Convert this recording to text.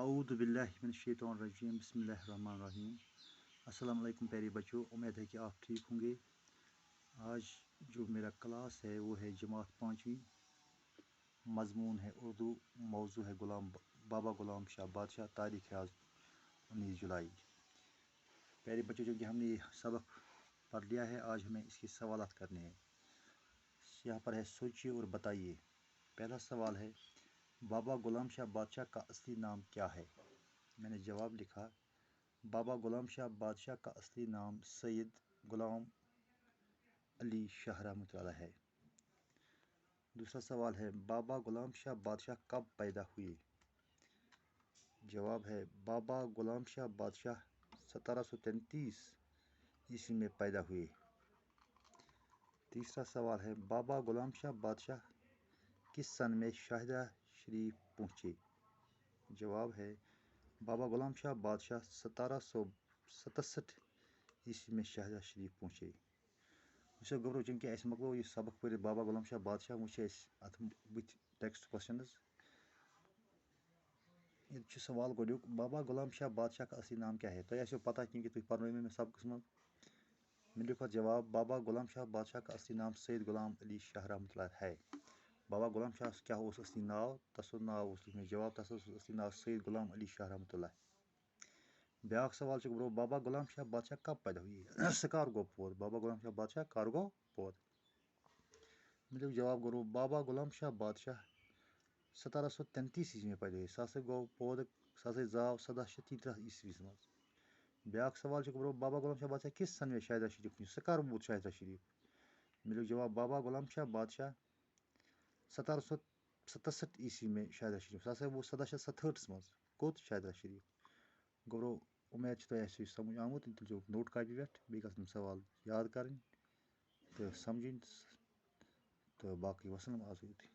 اعوذ باللہ من الشیطان الرجیم بسم اللہ الرحمن الرحیم۔ السلام علیکم پیارے بچوں، امید ہے کہ آپ ٹھیک ہوں گے۔ آج جو میرا کلاس ہے وہ ہے جماعت 5ویں، مضمون ہے اردو، موضوع ہے بابا غلام شاہ بادشاہ، تاریخ ہے آج 19 جولائی۔ پیارے بچوں، جو کہ ہم نے یہ سبق پڑھ لیا ہے، آج ہمیں اس کے سوالات کرنے ہیں۔ یہاں پر ہے سوچیے اور بتائیے۔ پہلا سوال ہے بابا غلام شاہ بادشاہ کا اصلی نام کیا ہے؟ میں نے جواب لکھا، بابا غلام شاہ بادشاہ کا اصلی نام سید غلام علی شاہ رحمۃ اللہ ہے۔ دوسرا سوال ہے بابا غلام شاہ بادشاہ کب پیدا ہوئے؟ جواب ہے بابا غلام شاہ بادشاہ 1733 عیسوی میں پیدا ہوئے۔ تیسرا سوال ہے بابا غلام شاہ بادشاہ کس سن میں شاہدہ شریف پہنچے؟ جواب ہے بابا غلام شاہ بادشاہ 1767 عیسوی میں شاہدہ شریف پہنچے۔ وچھو گبرو چونکہ اس مکلو یہ سبق پڑھ بابا غلام شاہ بادشاہ وچ ات بت ٹیکسٹ کوسچنز۔ یہ سوال گوڈیک بابا غلام شاہ بادشاہ کا اصلی نام کیا ہے؟ تو ایسے پتہ کیونکہ تھی پڑھنے میں سبق من میں لکھا جواب بابا غلام شاہ بادشاہ کا اصلی نام سید غلام علی شاہ رحمۃ اللہ ہے۔ بابا غلام شاہ کیا اس اصلی ناو؟ تس ناو اس لکھنے جواب تس اصلی ناو سید غلام علی شاہ رحمۃ اللہ۔ بیاکھ سوال برو بابا غلام شاہ بادشاہ کب پیدا ہوئی؟ سہ کر گو پود؟ بابا غلام شاہ بادشاہ کر گو پود؟ مطلب جواب کرو بابا غلام شاہ بادشاہ 1733 عیسوی میں پیدا ہوئے۔ سہ گو پود، سہ زاو 1733 عیسوی مز۔ بیاکھ سوال برو بابا غلام شاہ بادشاہ کس سن میں شاہدہ شریف پہنچ؟ سہ کر بود شاہدہ شریف؟ مطلب جواب بابا غلام شاہ بادشاہ 1767 عیسوی میں شاہدہ شریف۔ سہ وہ 1767 مز کوت شاہدہ شریف گبرو۔ امید تہ آسو سمجھ آمت، تیل نوٹ کاپی پہ بیٚیہِ گژھن سوال یاد کرٕنۍ تہٕ سمجھٕنۍ تہٕ باقٕے وسلام آز یوتٕے۔